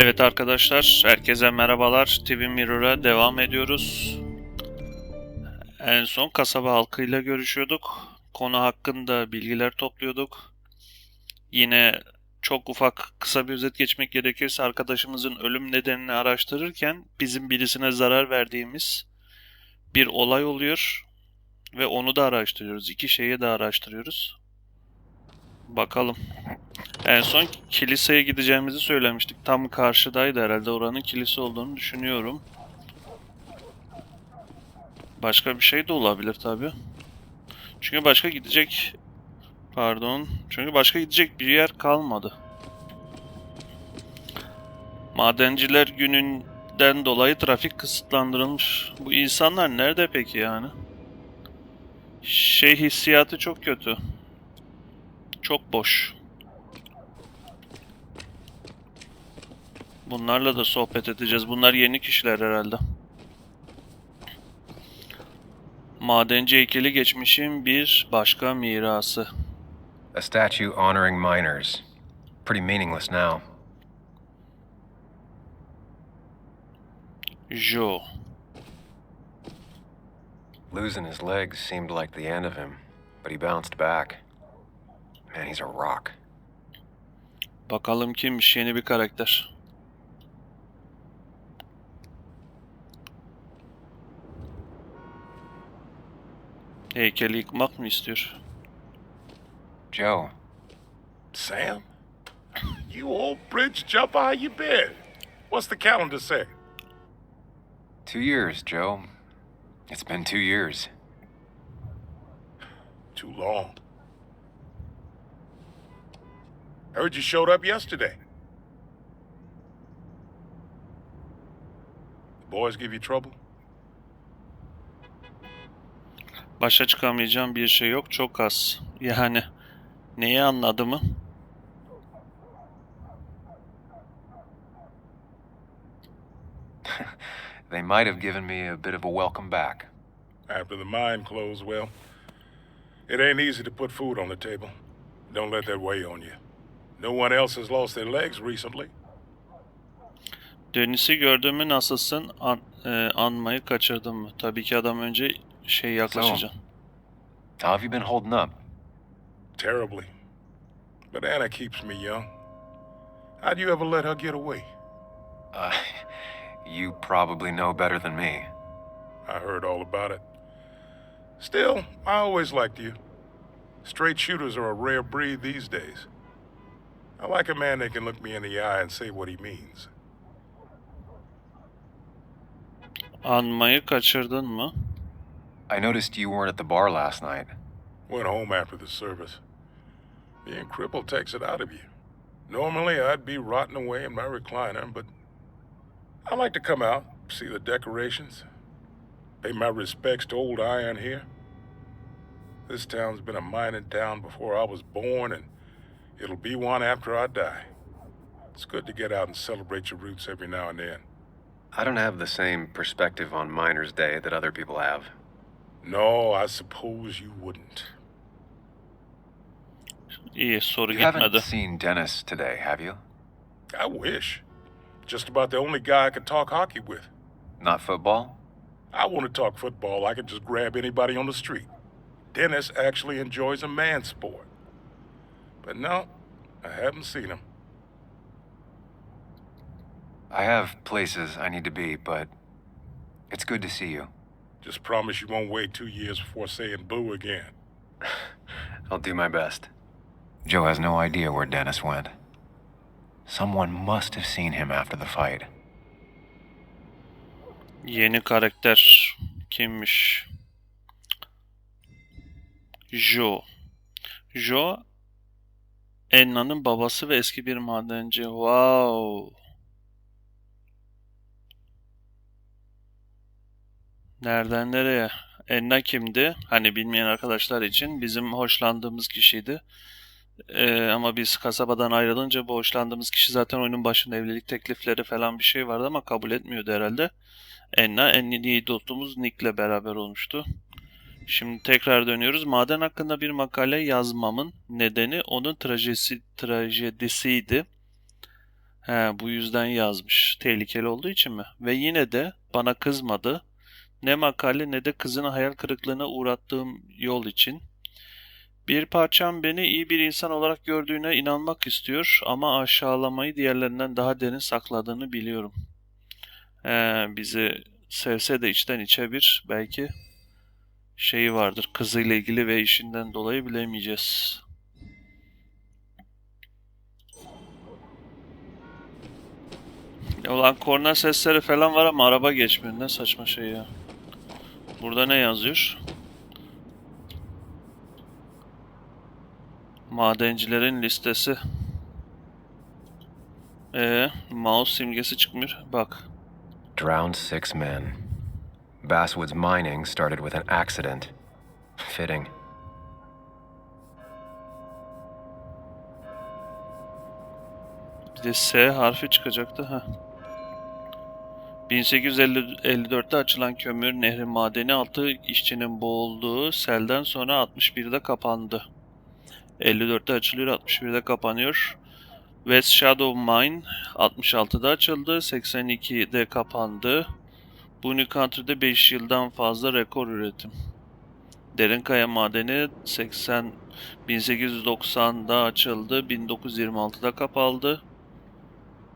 Evet arkadaşlar, herkese merhabalar. TV Mirror'a devam ediyoruz. En son kasaba halkıyla görüşüyorduk. Konu hakkında bilgiler topluyorduk. Yine çok ufak, kısa bir özet geçmek gerekirse arkadaşımızın ölüm nedenini araştırırken bizim birisine zarar verdiğimiz bir olay oluyor ve onu da araştırıyoruz. İki şeyi de araştırıyoruz. Bakalım. En son kiliseye gideceğimizi söylemiştik. Tam karşıdaydı herhalde. Oranın kilise olduğunu düşünüyorum. Başka bir şey de olabilir tabii. Çünkü başka gidecek... Pardon. Çünkü başka gidecek bir yer kalmadı. Madenciler gününden dolayı trafik kısıtlandırılmış. Bu insanlar nerede peki yani? Hissiyatı çok kötü. Çok boş. Bunlarla da sohbet edeceğiz. Bunlar yeni kişiler herhalde. Madenci heykeli geçmişin bir başka mirası. A statue honoring miners. Pretty meaningless now. Joe. Losing his legs seemed like the end of him, but he bounced back. Man, he's a rock. Bakalım kimmiş yeni bir karakter. Heykeli yıkmak mı istiyor? Joe. Sam? You old bridge jumper, how you been? What's the calendar say? 2 years, Joe. It's been 2 years. Too long. I heard you showed up yesterday. The boys give you trouble? Başa çıkamayacağım bir şey yok, çok az. Yani neyi anladı mı? They might have given me a bit of a welcome back. After the mine closed, well, it ain't easy to put food on the table. Don't let that weigh on you. No one else has lost their legs recently. Deniz'i gördüğümü nasılsın? Anmayı kaçırdım mı? Tabii ki adam önce yaklaşacağım. How have you been holding up? Terribly. But Anna keeps me young. How'd you ever let her get away? You probably know better than me. I heard all about it. Still, I always liked you. Straight shooters are a rare breed these days. I like a man that can look me in the eye and say what he means. Anmayı kaçırdın mı? I noticed you weren't at the bar last night. Went home after the service. Being crippled takes it out of you. Normally, I'd be rotting away in my recliner, but I like to come out, see the decorations, pay my respects to old iron here. This town's been a mining town before I was born, and it'll be one after I die. It's good to get out and celebrate your roots every now and then. I don't have the same perspective on Miners' Day that other people have. No, I suppose you wouldn't. İyi, soru You gitmedi. haven't seen Dennis today, have you? I wish. Just about the only guy I could talk hockey with. Not football? I want to talk football. I can just grab anybody on the street. Dennis actually enjoys a man sport. But no, I haven't seen him. I have places I need to be, but it's good to see you. Just promise you won't wait 2 years before saying boo again. I'll do my best. Joe has no idea where Dennis went. Someone must have seen him after the fight. Yeni karakter kimmiş? Joe. Joe, Enna'nın babası ve eski bir madenci. Wow. Nereden nereye? Enna kimdi? Hani bilmeyen arkadaşlar için bizim hoşlandığımız kişiydi. Ama biz kasabadan ayrılınca bu hoşlandığımız kişi zaten oyunun başında evlilik teklifleri falan bir şey vardı ama kabul etmiyordu herhalde. Enna en iyi dostumuz Nick'le beraber olmuştu. Şimdi tekrar dönüyoruz. Maden hakkında bir makale yazmamın nedeni onun trajedisiydi. Bu yüzden yazmış. Tehlikeli olduğu için mi? Ve yine de bana kızmadı. Ne makale ne de kızını hayal kırıklığına uğrattığım yol için. Bir parçam beni iyi bir insan olarak gördüğüne inanmak istiyor ama aşağılamayı diğerlerinden daha derin sakladığını biliyorum. Bizi sevse de içten içe bir belki şeyi vardır. Kızıyla ilgili ve işinden dolayı bilemeyeceğiz. Ulan korna sesleri falan var ama araba geçmiyor. Ne saçma şey ya. Burada ne yazıyor? Madencilerin listesi. Mouse simgesi çıkmıyor. Bak. Drowned 6 men. Basswood's mining started with an accident. Fitting. Bir de S harfi çıkacaktı. Heh. 1854'te açılan kömür nehri madeni 6 işçinin boğulduğu selden sonra 61'de kapandı. 54'te açılıyor, 61'de kapanıyor. West Shadow Mine 66'da açıldı, 82'de kapandı. Bu New Country'de 5 yıldan fazla rekor üretim. Derinkaya madeni 1890'da açıldı, 1926'da kapandı.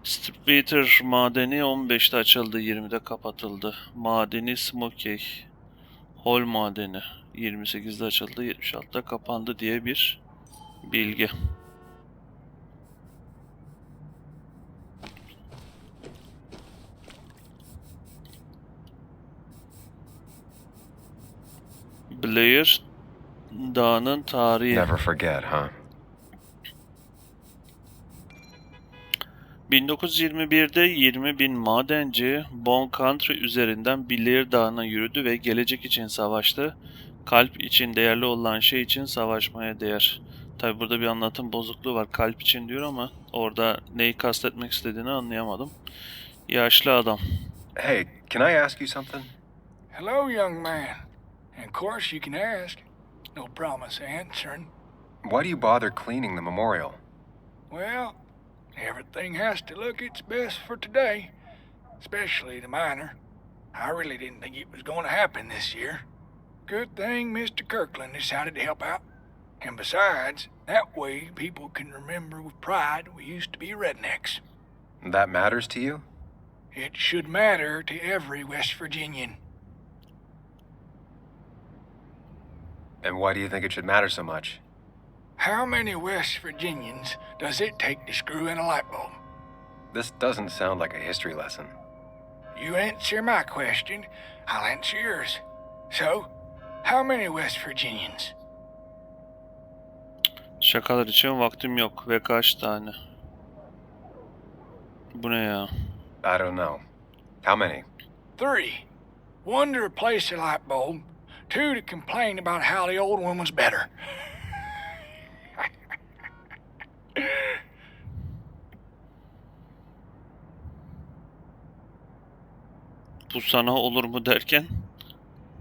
Sweeter madeni 15'te açıldı, 20'de kapatıldı. Madeni Smokey, Hol madeni 28'de açıldı, 76'da kapandı diye bir bilgi. Blair Dağı'nın tarihi. Never forget, huh? 1921'de 20.000 madenci Bon Country üzerinden Blair Dağı'na yürüdü ve gelecek için savaştı. Kalp için değerli olan şey için savaşmaya değer. Tabi burada bir anlatım bozukluğu var. Kalp için diyor ama orada neyi kastetmek istediğini anlayamadım. Yaşlı adam. Hey, can I ask you something? Hello, young man. And of course you can ask. No promise answering. Why do you bother cleaning the memorial? Well, everything has to look its best for today, especially the miner. I really didn't think it was going to happen this year. Good thing Mr. Kirkland decided to help out. And besides, that way people can remember with pride we used to be rednecks. That matters to you? It should matter to every West Virginian. And why do you think it should matter so much? How many West Virginians does it take to screw in a light bulb? This doesn't sound like a history lesson. You answer my question, I'll answer yours. So, how many West Virginians? Şakalar için vaktim yok ve kaç tane? Bu ne ya? I don't know. How many? 3. 1 to replace a light bulb. 2 to complain about how the old one was better. Bu sana olur mu derken?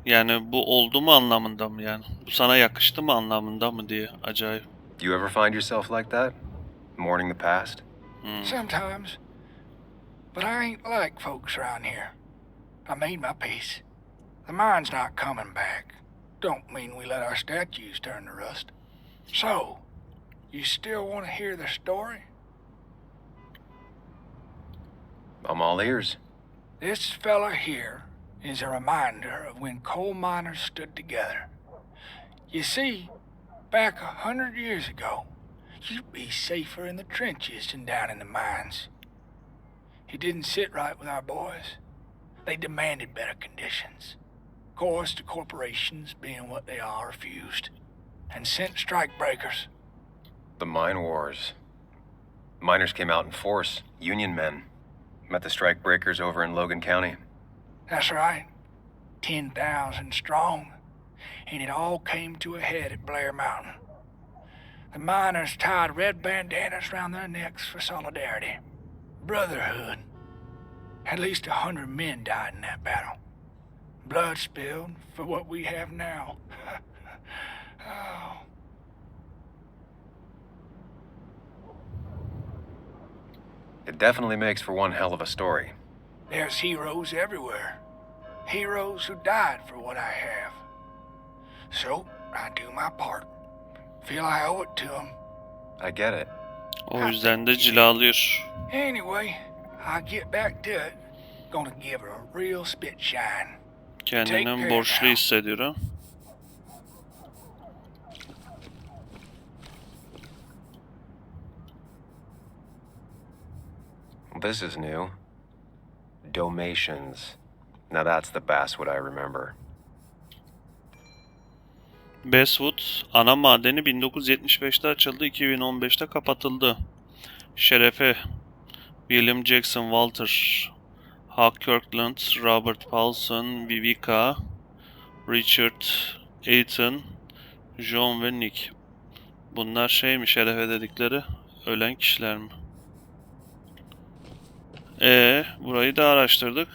Yani bu oldu mu anlamında mı yani? Bu sana yakıştı mı anlamında mı diye acayip. You ever find yourself like that? Mourning the past? Sometimes. But I ain't like folks around here. I made my peace. The mine's not coming back. Don't mean we let our statues turn to rust. So, you still want to hear the story? I'm all ears. This fella here is a reminder of when coal miners stood together. You see, back 100 years ago, you'd be safer in the trenches than down in the mines. It didn't sit right with our boys. They demanded better conditions. Of course, the corporations, being what they are, refused and sent strike breakers. The mine wars. Miners came out in force, Union men. Met the strike breakers over in Logan County. That's right. 10,000 strong. And it all came to a head at Blair Mountain. The miners tied red bandanas around their necks for solidarity. Brotherhood. At least 100 men died in that battle. Blood spilled for what we have now. Oh. It definitely makes for one hell of a story. There's heroes everywhere. Heroes who died for what I have. So, I do my part. Feel I owe it to them. I get it. O yüzden de cilalıyor. Anyway, I'll get back to it. Gonna give her a real spit shine. Kendini borçlu hissediyor ha. This is new. Dalmatians. Now that's the Basswood I remember. Basswood ana madeni 1975'te açıldı, 2015'te kapatıldı. Şerefe William Jackson Walter, Huck Kirkland, Robert Paulson, Vivica, Richard Eaton, John ve Nick. Bunlar şey mi, şerefe dedikleri ölen kişiler mi? Burayı da araştırdık.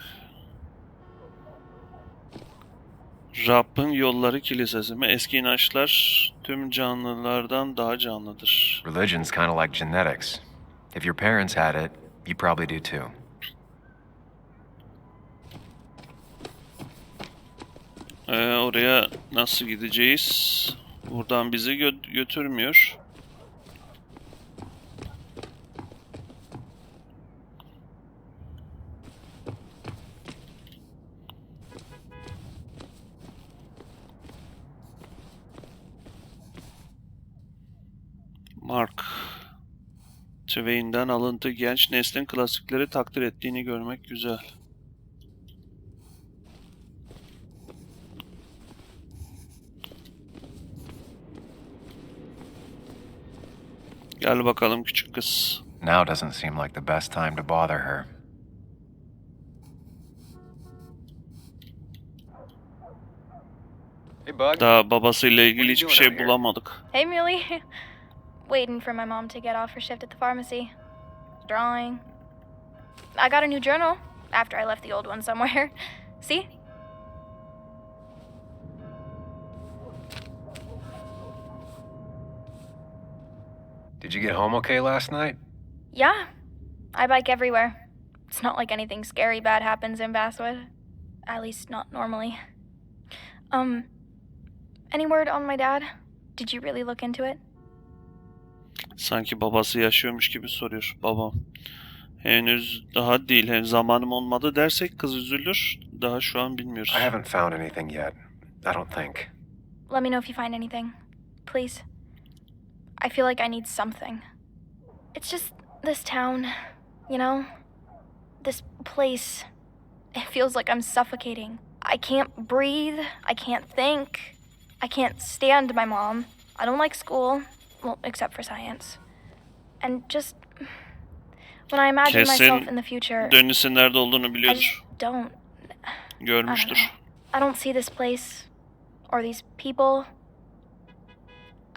Rabbin Yolları Kilisesi mi? Eski inançlar tüm canlılardan daha canlıdır. Religion's kind of like genetics. If your parents had it, you probably do too. Oraya nasıl gideceğiz? Buradan bizi götürmüyor. Mark Twain'den alıntı, genç neslin klasikleri takdir ettiğini görmek güzel. Gel bakalım küçük kız. Now doesn't seem like the best time to bother her. Hey bud. Daha babasıyla ilgili hiçbir şey bulamadık. Hey, Muley. Waiting for my mom to get off her shift at the pharmacy. Drawing. I got a new journal after I left the old one somewhere. See? Did you get home okay last night? Yeah. I bike everywhere. It's not like anything scary bad happens in Basswood. At least not normally. Any word on my dad? Did you really look into it? Sanki babası yaşıyormuş gibi soruyor babam. Henüz daha değil. Henüz zamanım olmadı dersek kız üzülür. Daha şu an bilmiyoruz. I haven't found anything yet. I don't think. Let me know if you find anything. Please. I feel like I need something. It's just this town, you know? This place. It feels like I'm suffocating. I can't breathe. I can't think. I can't stand my mom. I don't like school. Well, except for science. And just... When I imagine myself in the future... Dönüşün nerede olduğunu I biliyordur. just don't... Görmüştür. I don't see this place. Or these people.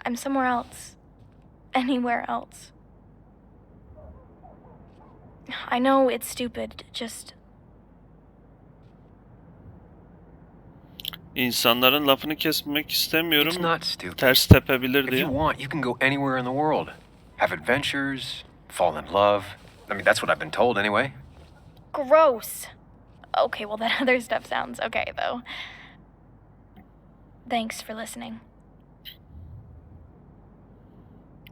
I'm somewhere else. Anywhere else. I know it's stupid, just... İnsanların lafını kesmek It's istemiyorum. not stupid. Ters tepebilir If diye. you want, you can go anywhere in the world. Have adventures, fall in love. I mean, that's what I've been told anyway. Gross. Okay, well that other stuff sounds okay, though. Thanks for listening.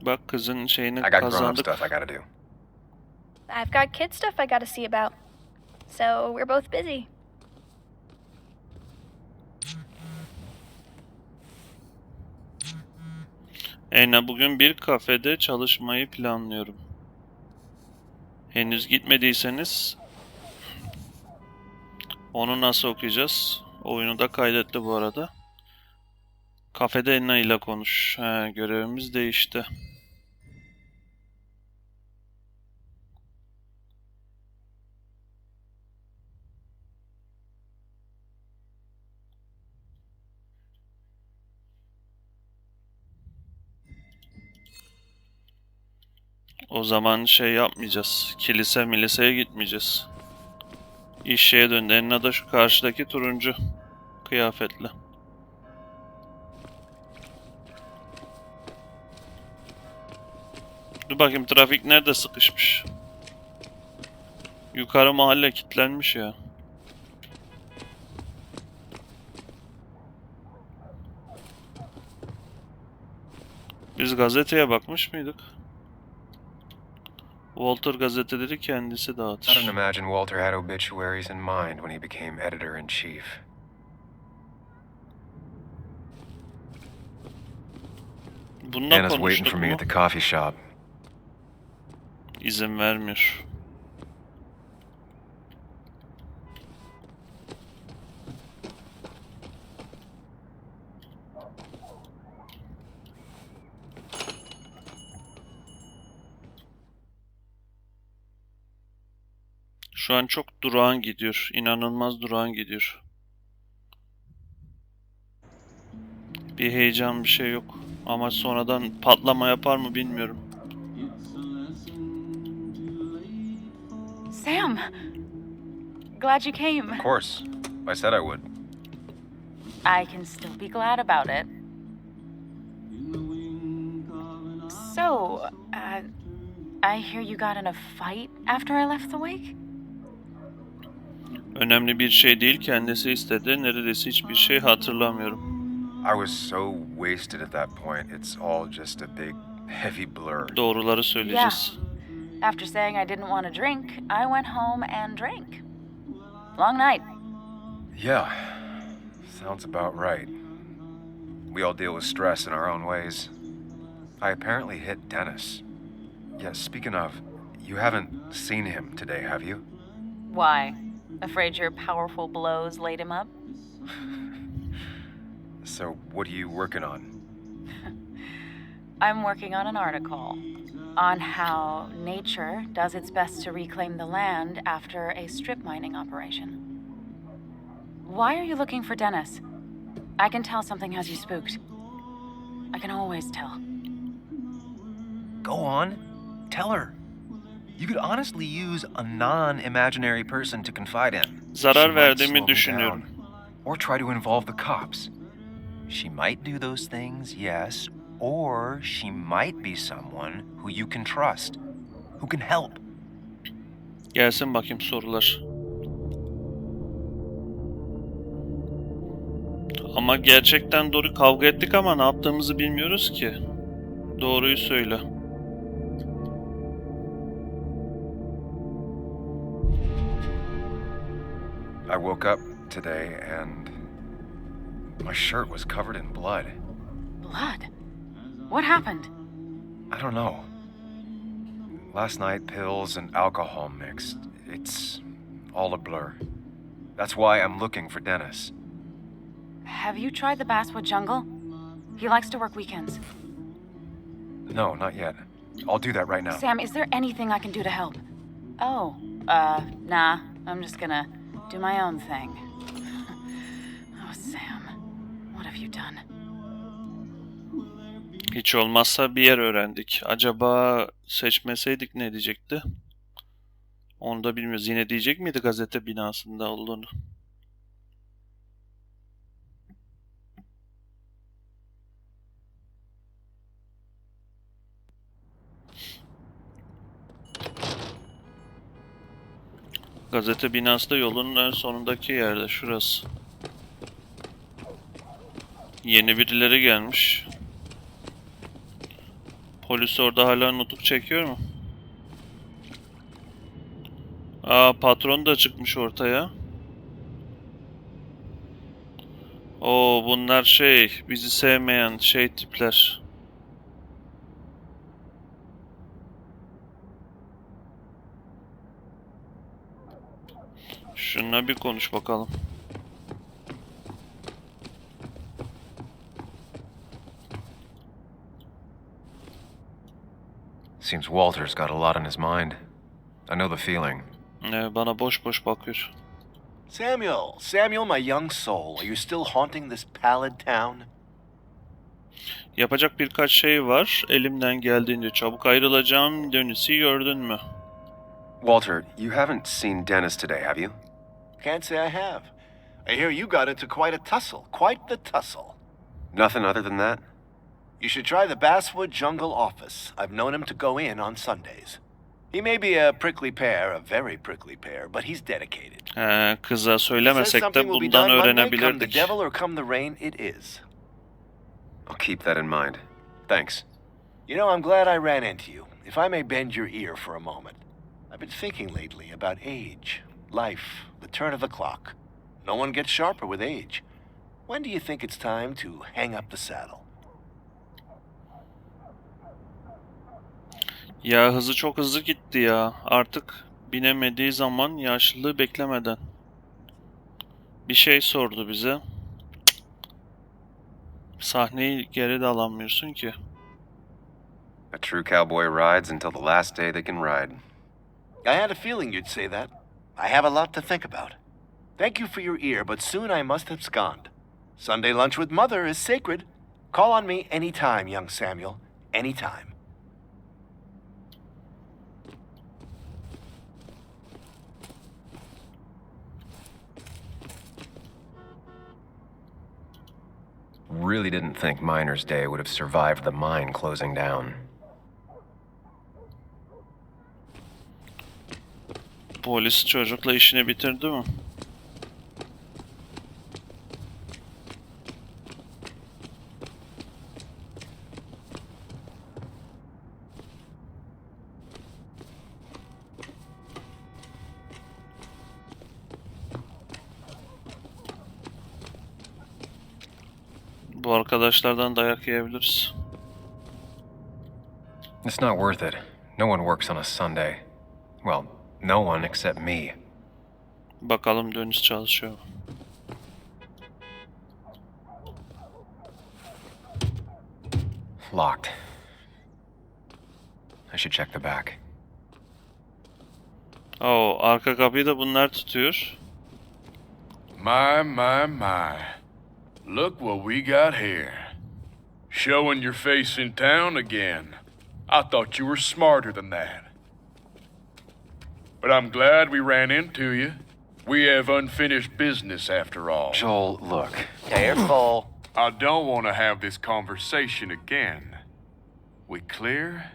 Bak kızın şeyini I got grown-up kazandık. stuff I gotta do. I've got kid stuff I gotta see about. So we're both busy. Bugün bir kafede çalışmayı planlıyorum. Henüz gitmediyseniz onu nasıl okuyacağız? Oyunu da kaydetti bu arada. Kafede Enna ile konuş. Görevimiz değişti. O zaman şey yapmayacağız. Miliseye gitmeyeceğiz. İş şeye döndü. Enna da şu karşıdaki turuncu kıyafetli. Dur bakayım trafik nerede sıkışmış. Yukarı mahalle kilitlenmiş ya. Biz gazeteye bakmış mıydık? Walter gazeteleri kendisi I don't dağıtır. imagine Walter had obituaries in mind when he became editor-in-chief. Bununla Anna's waiting konuştuk for me mu? at the coffee shop. İzin vermiyor. Şu an çok durağan gidiyor. İnanılmaz durağan gidiyor. Bir heyecan, bir şey yok. Ama sonradan patlama yapar mı bilmiyorum. Sam! Glad you came. Of course. I said I would. I can still be glad about it. So, I hear you got in a fight after I left the wake? Önemli bir şey değil, kendisi istedi. Neredeyse hiçbir şey hatırlamıyorum. I was so wasted at that point, it's all just a big, heavy blur. Doğruları söyleyeceğiz. After saying I didn't want to drink, I went home and drank. Long night. Yeah, sounds about right. We all deal with stress in our own ways. I apparently hit Dennis. Yeah, speaking of, you haven't seen him today, have you? Why? Afraid your powerful blows laid him up? So, what are you working on? I'm working on an article on how nature does its best to reclaim the land after a strip mining operation. Why are you looking for Dennis? I can tell something has you spooked. I can always tell. Go on, tell her. You could honestly use a non-imaginary person to confide in. Zarar She might verdiğimi slow me düşünüyorum. down. Or try to involve the cops. She might do those things, yes, or she might be someone who you can trust, who can help. Gelsin bakayım sorular. Ama gerçekten doğru kavga ettik ama ne yaptığımızı bilmiyoruz ki. Doğruyu söyle. I woke up today and my shirt was covered in blood. Blood? What happened? I don't know. Last night, pills and alcohol mixed. It's all a blur. That's why I'm looking for Dennis. Have you tried the Basswood jungle? He likes to work weekends. No, not yet. I'll do that right now. Sam, is there anything I can do to help? Oh, nah. I'm just gonna do my own thing. Oh, Sam. What have you done? Hiç olmazsa bir yer öğrendik. Acaba seçmeseydik ne diyecekti? Onu da bilmiyoruz. Yine diyecek miydi gazete binasında olduğunu? Gazete binası da yolun en sonundaki yerde. Şurası. Yeni birileri gelmiş. Polis orada hala nutuk çekiyor mu? Aa, patron da çıkmış ortaya. Oo, bunlar bizi sevmeyen tipler. Şununla bir konuş bakalım. Seems Walter's got a lot on his mind. I know the feeling. Bana boş boş bakıyor. Samuel, my young soul, are you still haunting this pallid town? Yapacak birkaç şey var. Elimden geldiğince çabuk ayrılacağım. Dönüşü gördün mü? Walter, you haven't seen Dennis today, have you? Can't say I have. I hear you got into quite a tussle, quite the tussle. Nothing other than that? You should try the Basswood Jungle office. I've known him to go in on Sundays. He may be a prickly pear, a very prickly pear, but he's dedicated. Kıza He says söylemesek something de will be bundan done Monday, come the öğrenebilirdik. devil or come the rain, it is. I'll keep that in mind. Thanks. You know, I'm glad I ran into you. If I may bend your ear for a moment. I've been thinking lately about age, life, the turn of the clock. No one gets sharper with age. When do you think it's time to hang up the saddle? Ya hızı çok hızlı gitti ya. Artık binemediği zaman yaşlılığı beklemeden. Bir şey sordu bize. Sahneyi geri de alamıyorsun ki. A true cowboy rides until the last day they can ride. I had a feeling you'd say that. I have a lot to think about. Thank you for your ear, but soon I must abscond. Sunday lunch with Mother is sacred. Call on me anytime, young Samuel. Anytime. Really didn't think Miner's Day would have survived the mine closing down. Polis çocukla işini bitirdi mi? Bu arkadaşlardan dayak yiyebiliriz. It's not worth it. No one works on a Sunday. Well, no one except me. Bakalım dönüş çalışıyor mu? Locked. I should check the back. Oo, arka kapıyı da bunlar tutuyor. My, my, my. Look what we got here. Showing your face in town again. I thought you were smarter than that. But I'm glad we ran into you. We have unfinished business after all. Joel, look. Careful. I don't want to have this conversation again. We clear?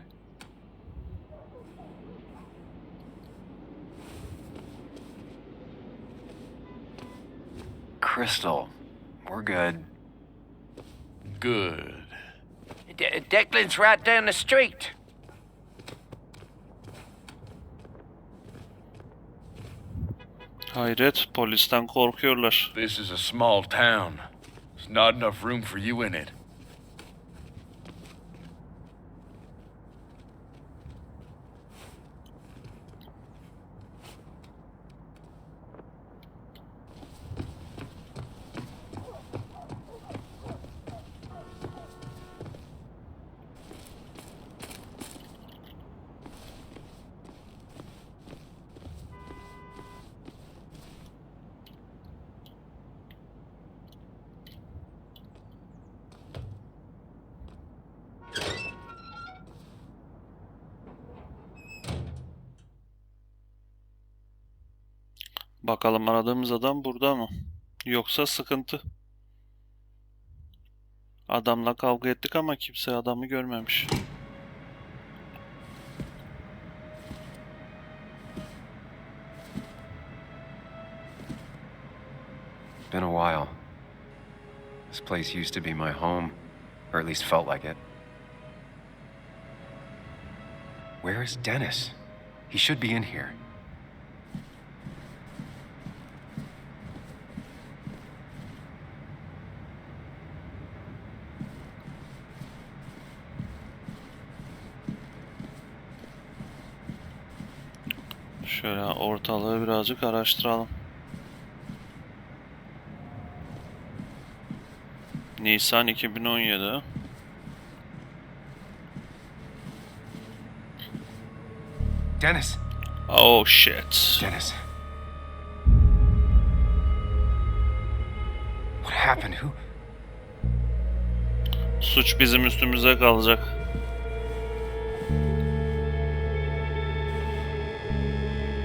Crystal, we're good. Good. Declan's right down the street. Hayret, polisten korkuyorlar. This is a small town. There's not enough room for you in it. Bakalım aradığımız adam burada mı? Yoksa sıkıntı. Adamla kavga ettik ama kimse adamı görmemiş. Been a while. This place used to be my home, or at least felt like it. Where is Dennis? He should be in here. Şöyle ortalığı birazcık araştıralım. Nisan 2017. Dennis! Oh shit. Dennis. What happened? Who? Suç bizim üstümüze kalacak.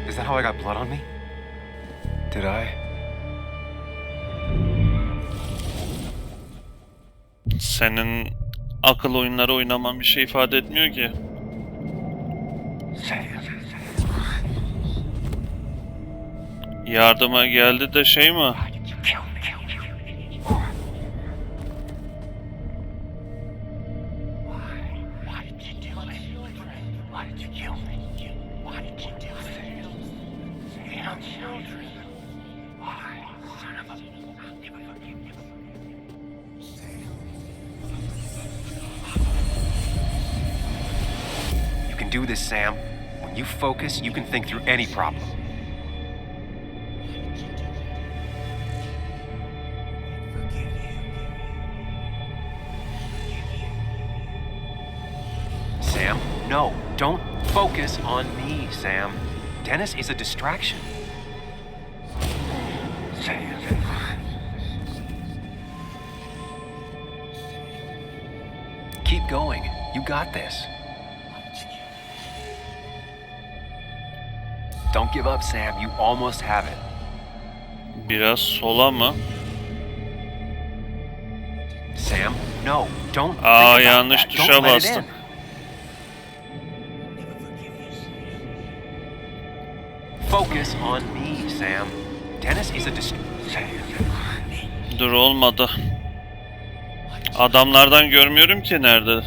Is that how I got blood on me? Did I? Senin akıl oyunları oynaman bir şey ifade etmiyor ki. Yardıma geldi de şey mi? You can do this, Sam. When you focus, you can think through any problem. Sam, no, don't focus on me, Sam. Dennis is a distraction. Keep going. You got this. Don't give up, Sam. You almost have it. Biraz sola mı? Sam, no, don't think Aa, about yanlış that. tuşa Don't let it bastım. in. Focus on me, Sam. Dennis is a Dur, olmadı. Adamlardan görmüyorum ki nerede.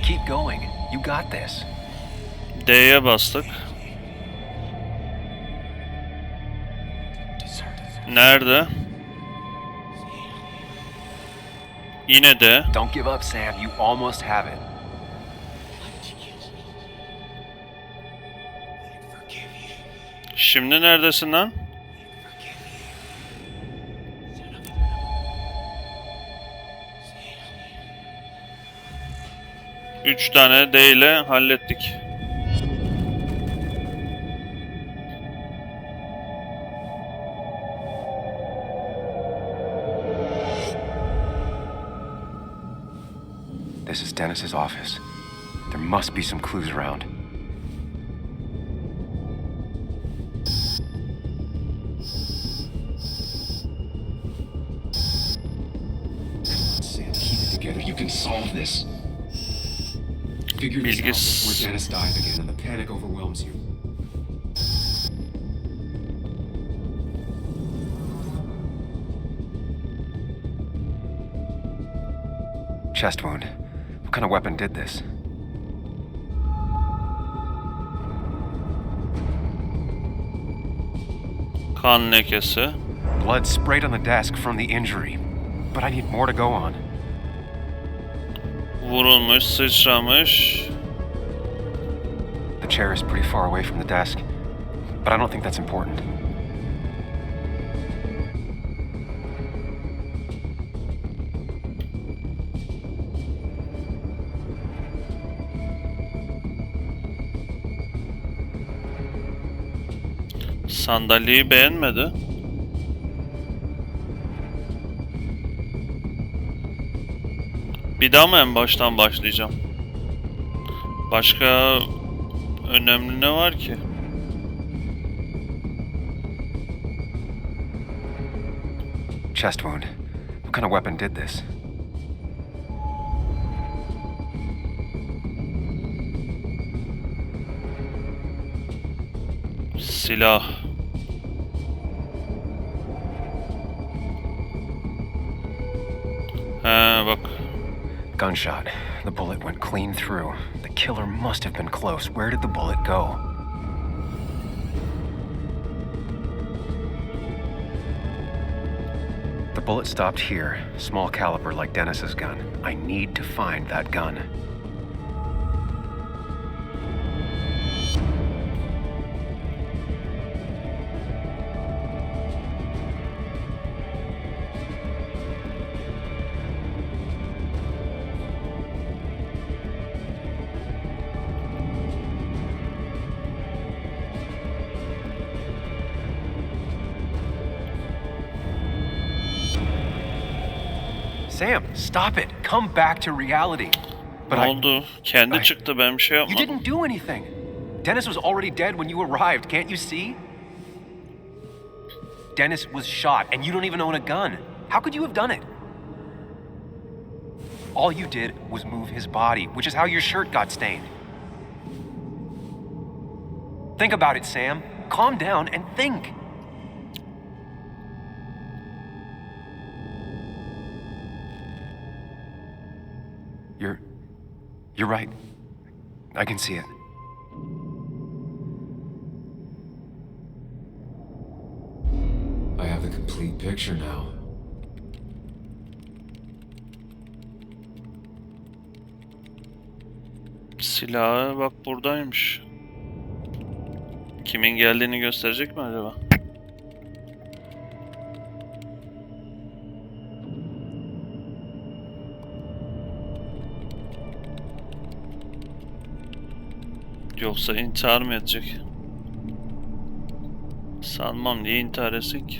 Keep going. You got this. D'ye bastık. Nerede? Yine de. Don't give up, Sam. You almost have it. Şimdi neredesin lan? Üç tane D ile hallettik. This is Dennis's office. There must be some clues around. Sam, keep it together. You can solve this. Figure this out before Dennis dies again and the panic overwhelms you. Chest wound. What kind of weapon did this? Kan lekesi. Blood sprayed on the desk from the injury. But I need more to go on. Vurulmuş, sıçramış. The chair is pretty far away from the desk, but I don't think that's important. Sandalyeyi beğenmedi. Bir daha mı en baştan başlayacağım? Başka önemli ne var ki? Chest wound. What kind of weapon did this? Silah. He bak. Gunshot. The bullet went clean through. The killer must have been close. Where did the bullet go? The bullet stopped here. Small caliber like Dennis's gun. I need to find that gun. Sam, stop it. Come back to reality. But Ne oldu? Kendi çıktı, ben bir şey You yapmadım. didn't do anything. Dennis was already dead when you arrived, can't you see? Dennis was shot, and you don't even own a gun. How could you have done it? All you did was move his body, which is how your shirt got stained. Think about it, Sam. Calm down and think. You're right. I can see it. I have the complete picture now. Silahı bak buradaymış. Kimin geldiğini gösterecek mi acaba? Yoksa intihar mı edecek? Sanmam, niye intihar etsin ki?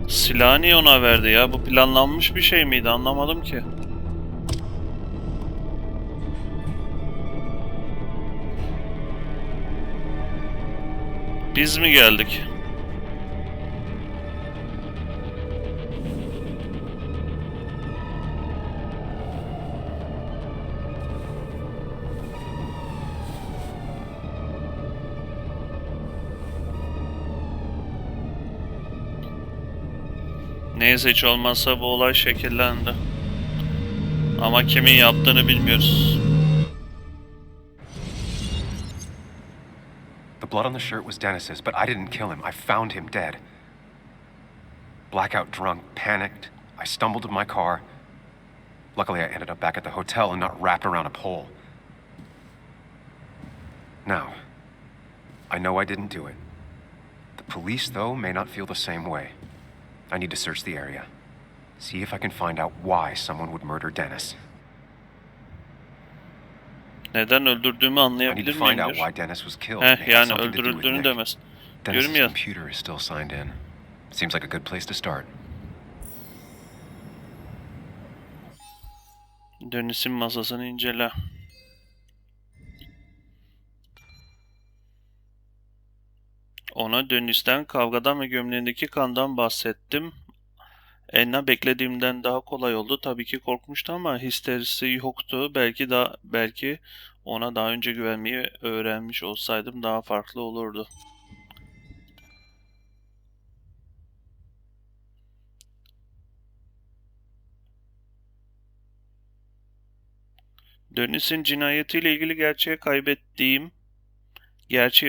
Silahı niye ona verdi ya? Bu planlanmış bir şey miydi? Anlamadım ki. Biz mi geldik? Neyse, hiç olmazsa bu olay şekillendi. Ama kimin yaptığını bilmiyoruz. The blood on the shirt was Dennis's, but I didn't kill him. I found him dead. Blackout drunk, panicked. I stumbled to my car. Luckily, I ended up back at the hotel and not wrapped around a pole. Now, I know I didn't do it. The police, though, may not feel the same way. I need to search the area. See if I can find out why someone would murder Dennis. Neden öldürdüğümü I need to anlayabilir find miyim out diyor. why Dennis was killed. Heh, It has yani something to do with öldürüldüğünü Nick. demez. Diyorum Dennis's ya. computer is still signed in. Seems like a good place to start. Dönüşüm masasını incele. Ona dönüşten, kavgadan ve gömleğindeki kandan bahsettim. Enna beklediğimden daha kolay oldu. Tabii ki korkmuştu ama histerisi yoktu. Belki ona daha önce güvenmeyi öğrenmiş olsaydım daha farklı olurdu. Dönüş'ün cinayetiyle ilgili gerçeği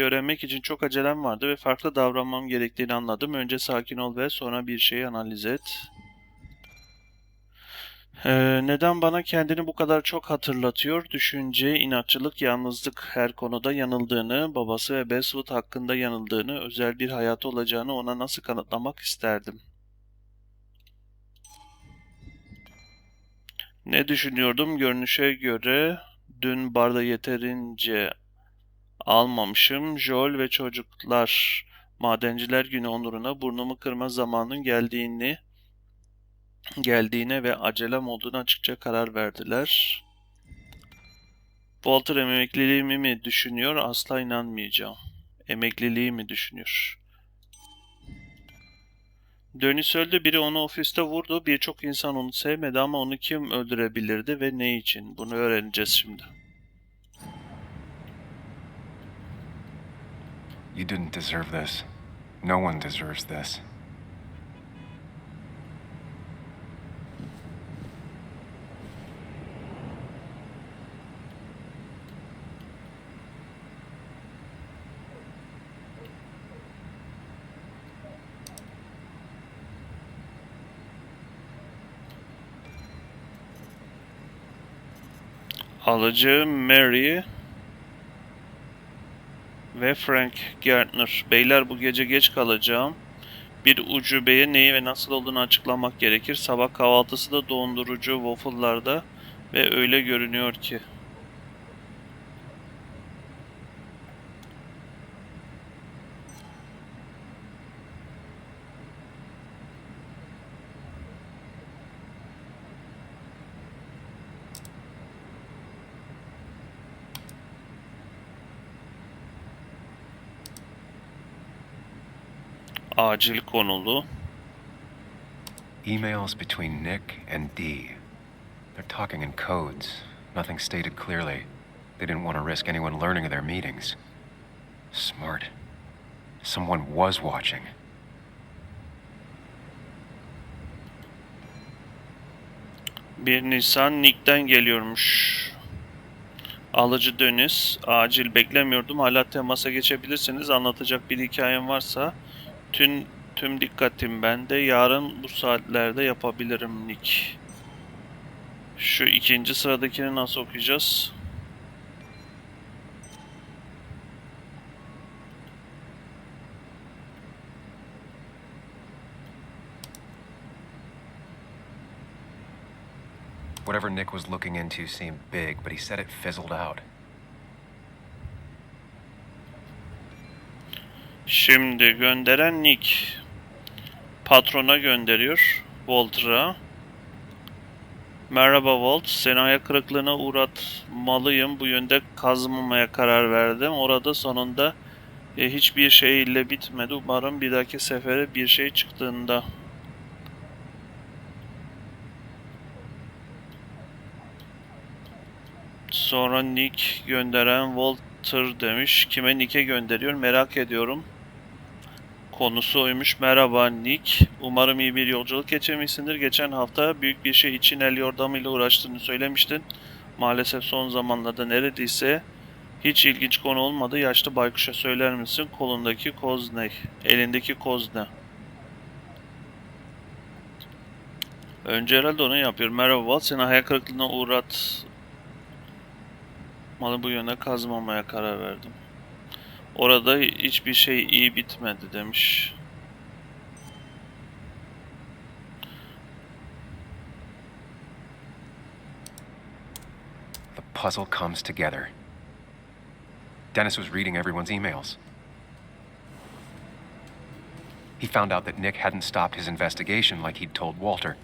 öğrenmek için çok acelem vardı ve farklı davranmam gerektiğini anladım. Önce sakin ol ve sonra bir şeyi analiz et. Neden bana kendini bu kadar çok hatırlatıyor? Düşünce, inatçılık, yalnızlık, her konuda yanıldığını, babası ve Basswood hakkında yanıldığını, özel bir hayatı olacağını ona nasıl kanıtlamak isterdim? Ne düşünüyordum? Görünüşe göre dün barda yeterince almamışım. Joel ve çocuklar madenciler günü onuruna burnumu kırma zamanının geldiğine ve acelem olduğunu açıkça karar verdiler. Walter emekliliğimi mi düşünüyor? Asla inanmayacağım. Emekliliği mi düşünüyor? Dönüş öldü. Biri onu ofiste vurdu. Birçok insan onu sevmedi ama onu kim öldürebilirdi ve ne için? Bunu öğreneceğiz şimdi. You didn't deserve this. No one deserves this. Alıcı Mary ve Frank Gardner. Beyler, bu gece geç kalacağım. Bir ucubeye neyi ve nasıl olduğunu açıklamak gerekir. Sabah kahvaltısı da dondurucu waffle'larda ve öyle görünüyor ki. Acil konulu. Emails between Nick and Dee. They're talking in codes. Nothing stated clearly. They didn't want to risk anyone learning of their meetings. Smart. Someone was watching. Bir Nisan Nick'ten geliyormuş. Alıcı Deniz. Acil beklemiyordum. Hala temasa geçebilirsiniz. Anlatacak bir hikayem varsa tüm dikkatim bende. Yarın bu saatlerde yapabilirim Nick. Şu ikinci sıradakini nasıl okuyacağız? Whatever Nick was looking into seemed big, but he said it fizzled out. Şimdi gönderen Nick. Patrona gönderiyor. Walter'a. Merhaba Walt, seni hayal kırıklığına uğratmalıyım. Bu yönde kazmamaya karar verdim. Orada sonunda hiçbir şeyle bitmedi. Umarım bir dahaki sefere bir şey çıktığında. Sonra Nick gönderen Walter demiş. Kime Nick'e gönderiyor merak ediyorum. Konusu oymuş. Merhaba Nick. Umarım iyi bir yolculuk geçirmişsindir. Geçen hafta büyük bir şey için el yordamıyla uğraştığını söylemiştin. Maalesef son zamanlarda neredeyse hiç ilginç konu olmadı. Yaşlı baykuşa söyler misin? Kolundaki koz ne? Elindeki koz ne? Önce herhalde onu yapıyor. Merhaba Walt. Seni hayal kırıklığına uğratmalı, bu yöne kazmamaya karar verdim. Orada hiçbir şey iyi bitmedi demiş. The puzzle comes together. Dennis was reading everyone's emails. He found out that Nick hadn't stopped his investigation like he'd told Walter.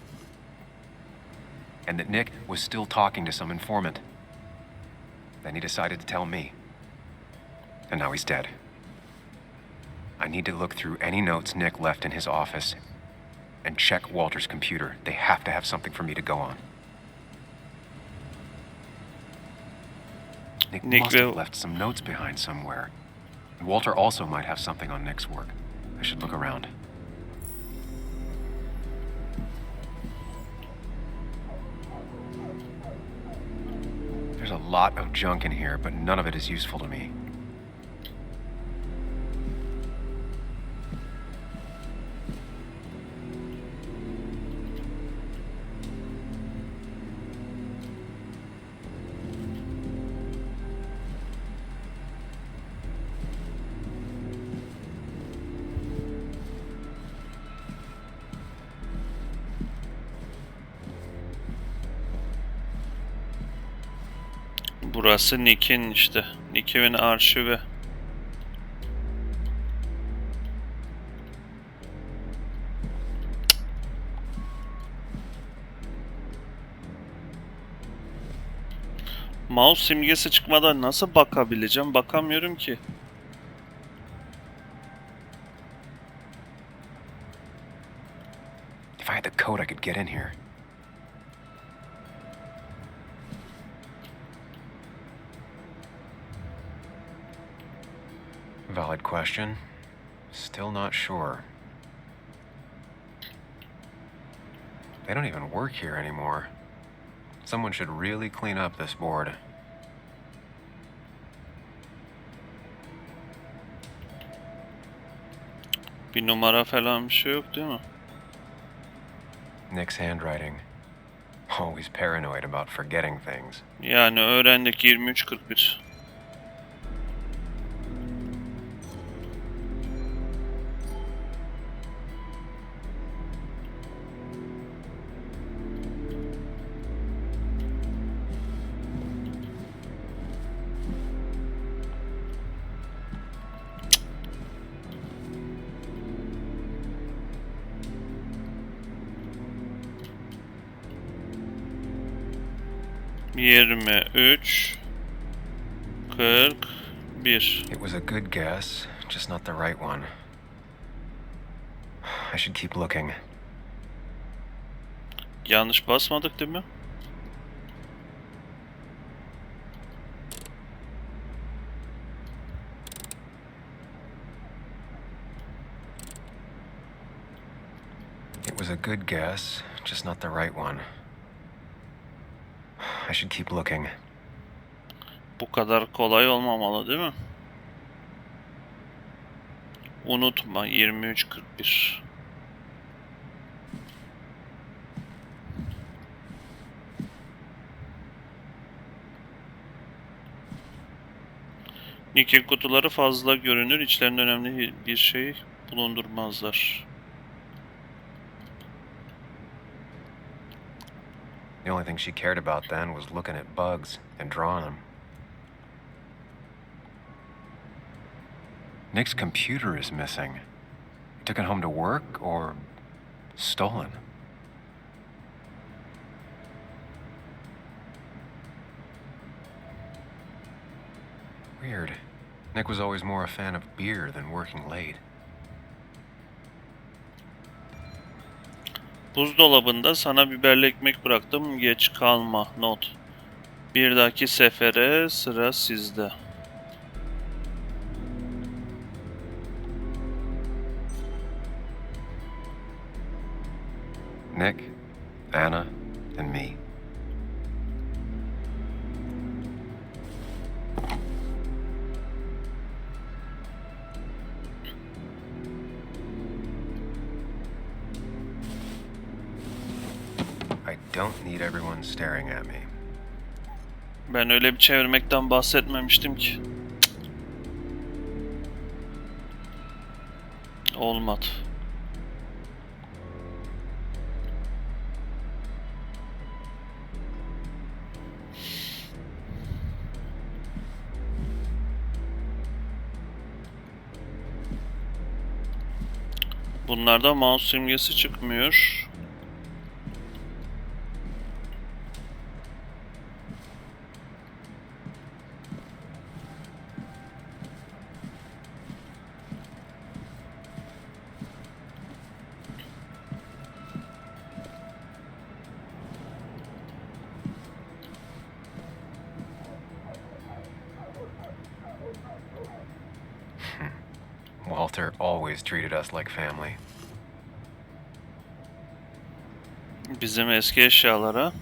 And that Nick was still talking to some informant. Then he decided to tell me. And now he's dead. I need to look through any notes Nick left in his office and check Walter's computer. They have to have something for me to go on. Nick must have left some notes behind somewhere. Walter also might have something on Nick's work. I should look around. There's a lot of junk in here, but none of it is useful to me. Burası Nick'in işte. Nick'in arşivi. Mouse simgesi çıkmadan nasıl bakabileceğim? Bakamıyorum ki. If I had the code, I could get in here. Valid question. Still not sure. They don't even work here anymore. Someone should really clean up this board. Bir numara falan bir şey yok değil mi? Nick's handwriting. Always paranoid about forgetting things. Yani öğrendik 23:41. 23 41. It was a good guess, just not the right one. I should keep looking. Yanlış basmadık değil mi? It was a good guess, just not the right one. I should keep looking. Bu kadar kolay olmamalı değil mi? Unutma 23:41. Nick'in kutuları fazla görünür, içlerinde önemli bir şey bulundurmazlar. The only thing she cared about then was looking at bugs and drawing them. Nick's computer is missing. He took it home to work or stolen. Weird. Nick was always more a fan of beer than working late. Buzdolabında sana biberli ekmek bıraktım, geç kalma. Not. Bir dahaki sefere sıra sizde. Nick, Anna, and me. I don't need everyone staring at me. Ben öyle bir çevirmekten bahsetmemiştim ki. Olmadı. Bunlarda mouse simgesi çıkmıyor. Walter always treated us like family. Bizim eski eşyalara.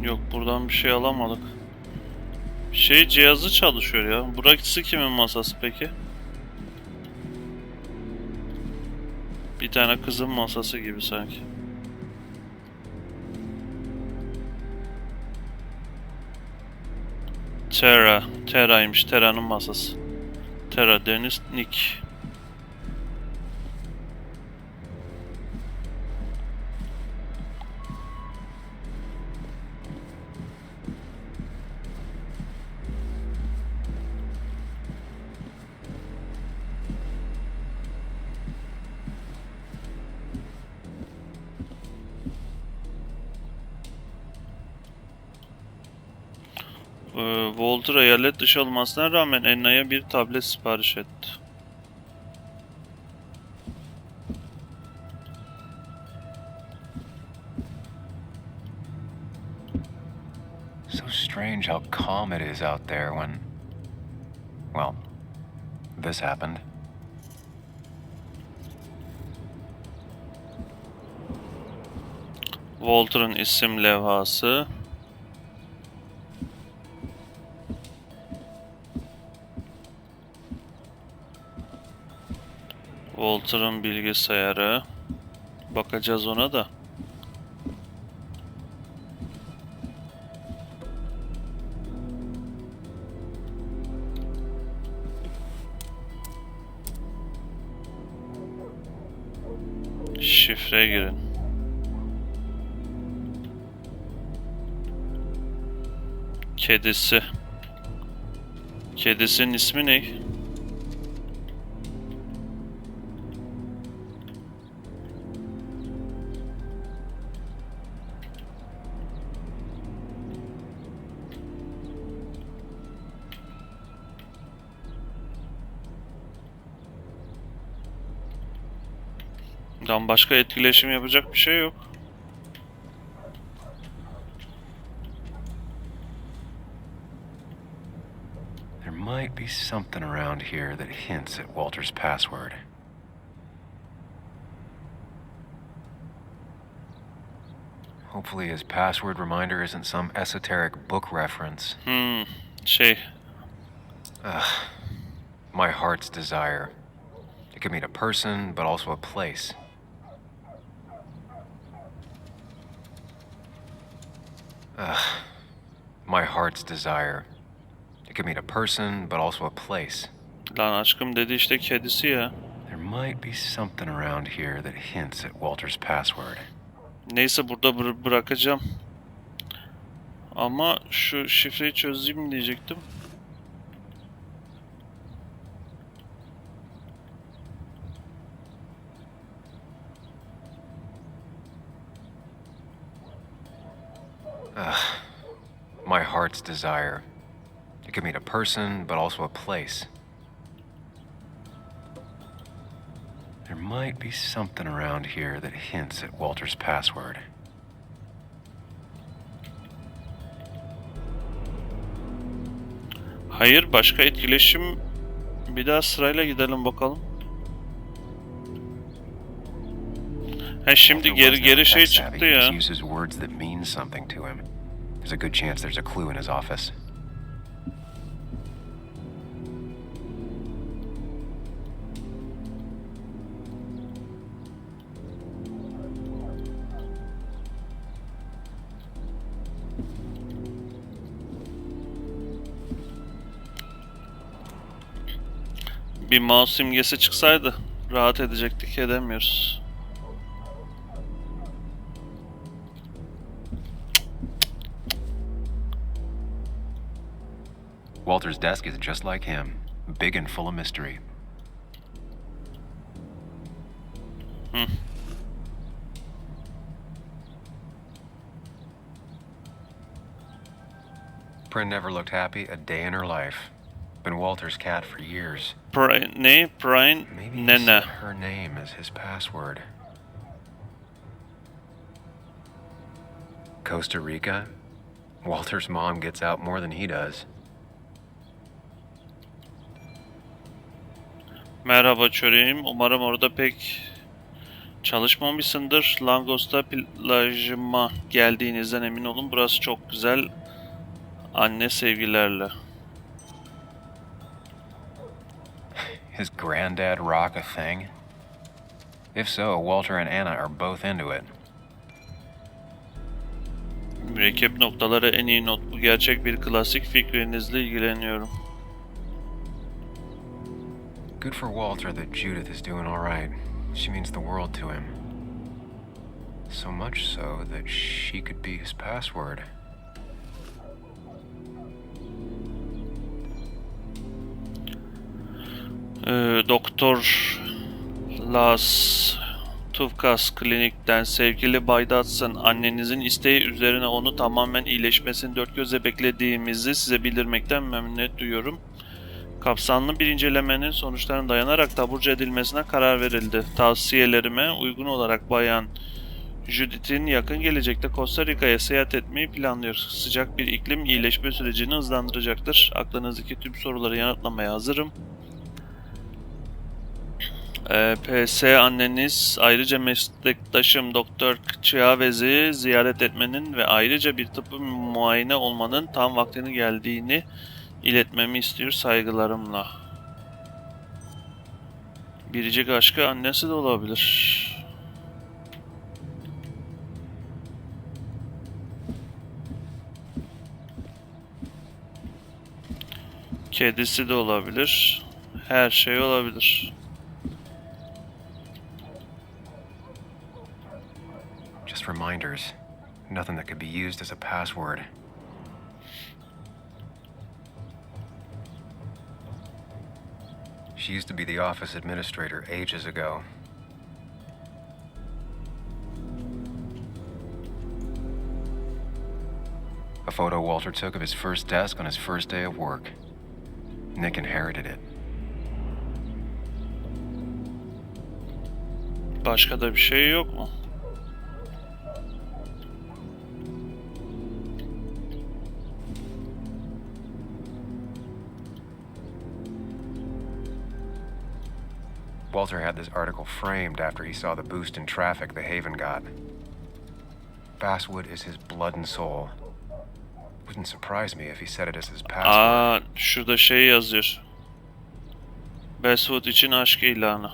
Yok, buradan bir şey alamadık. Cihazı çalışıyor ya. Burası kimin masası peki? Bir tane kızın masası gibi sanki. Terra'ymış. Terra'nın masası. Terra, Deniz, Nick. Walter eyalet dışı olmasına rağmen Enna'ya bir tablet sipariş etti. So strange how calm it is out there when, well, this happened. Walter'ın isim levhası. Walter'ın bilgisayarı. Bakacağız ona da. Şifre girin. Kedisi. Kedisinin ismi ne? Başka etkileşim yapacak bir şey yok. There might be something around here that hints at Walter's password. Hopefully his password reminder isn't some esoteric book reference. My heart's desire. It could mean a person, but also a place. My heart's desire. It could mean a person, but also a place. Lan aşkım dedi işte kedisi ya. There might be something around here that hints at Walter's password. Neyse burada bırakacağım. Ama şu şifreyi çözeyim diyecektim. My heart's desire. It could mean a person, but also a place. There might be something around here that hints at Walter's password. Hayır, başka etkileşim. Bir daha sırayla gidelim bakalım. Şimdi geri şey çıktı ya. He uses words that mean something to him. There's a good chance there's a clue in his office. Bir mouse simgesi çıksaydı rahat edecektik, edemiyoruz. Walter's desk is just like him, big and full of mystery. Prin never looked happy a day in her life. Been Walter's cat for years. Maybe he set her name as his password. Costa Rica? Walter's mom gets out more than he does. Merhaba çöreğim. Umarım orada pek çalışmamışsındır. Langos'ta plajıma geldiğinizden emin olun. Burası çok güzel. Anne sevgilerle. His granddad rock a thing? If so, Walter and Anna are both into it. Mürekkep noktaları en iyi not. Bu gerçek bir klasik, fikrinizle ilgileniyorum. Good for Walter that Judith is doing all right. She means the world to him. So much so that she could be his password. Doktor Las Tufkas klinikten sevgili Bay Dodson, annenizin isteği üzerine onu tamamen iyileşmesini dört gözle beklediğimizi size bildirmekten memnuniyet duyuyorum. Kapsamlı bir incelemenin sonuçlarına dayanarak taburcu edilmesine karar verildi. Tavsiyelerime uygun olarak Bayan Judith'in yakın gelecekte Costa Rica'ya seyahat etmeyi planlıyor. Sıcak bir iklim iyileşme sürecini hızlandıracaktır. Aklınızdaki tüm soruları yanıtlamaya hazırım. PS anneniz ayrıca meslektaşım Doktor Chiavez'i ziyaret etmenin ve ayrıca bir tıbbi muayene olmanın tam vaktinin geldiğini iletmemi istiyor saygılarımla. Biricik aşkı annesi de olabilir. Kedisi de olabilir. Her şey olabilir. reminders. Nothing that could be used as a password. She used to be the office administrator ages ago. A photo Walter took of his first desk on his first day of work. Nick inherited it. Başka da bir şey yok mu? Walter had this article framed after he saw the boost in traffic the Haven got. Basswood is his blood and soul. Wouldn't surprise me if he said it as his password. Aa, şurada şey yazıyor. Basswood için aşk ilanı.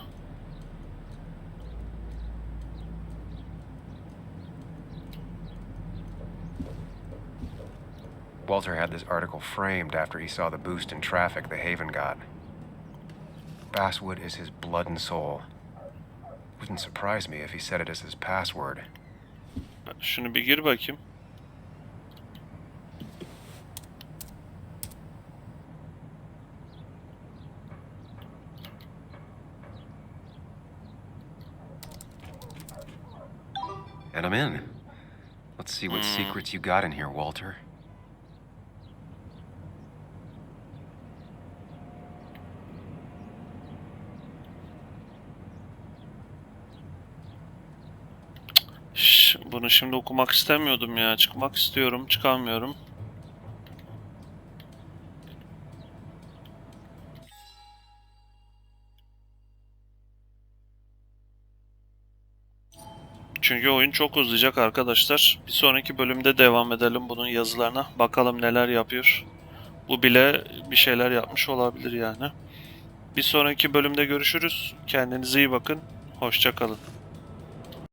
Walter had this article framed after he saw the boost in traffic the Haven got. Basswood is his blood and soul. Wouldn't surprise me if he said it as his password. Şunu bir gir bakayım. And I'm in. Let's see what secrets you got in here, Walter. Bunu şimdi okumak istemiyordum ya. Çıkmak istiyorum, çıkamıyorum. Çünkü oyun çok uzayacak arkadaşlar. Bir sonraki bölümde devam edelim bunun yazılarına. Bakalım neler yapıyor. Bu bile bir şeyler yapmış olabilir yani. Bir sonraki bölümde görüşürüz. Kendinize iyi bakın. Hoşça kalın.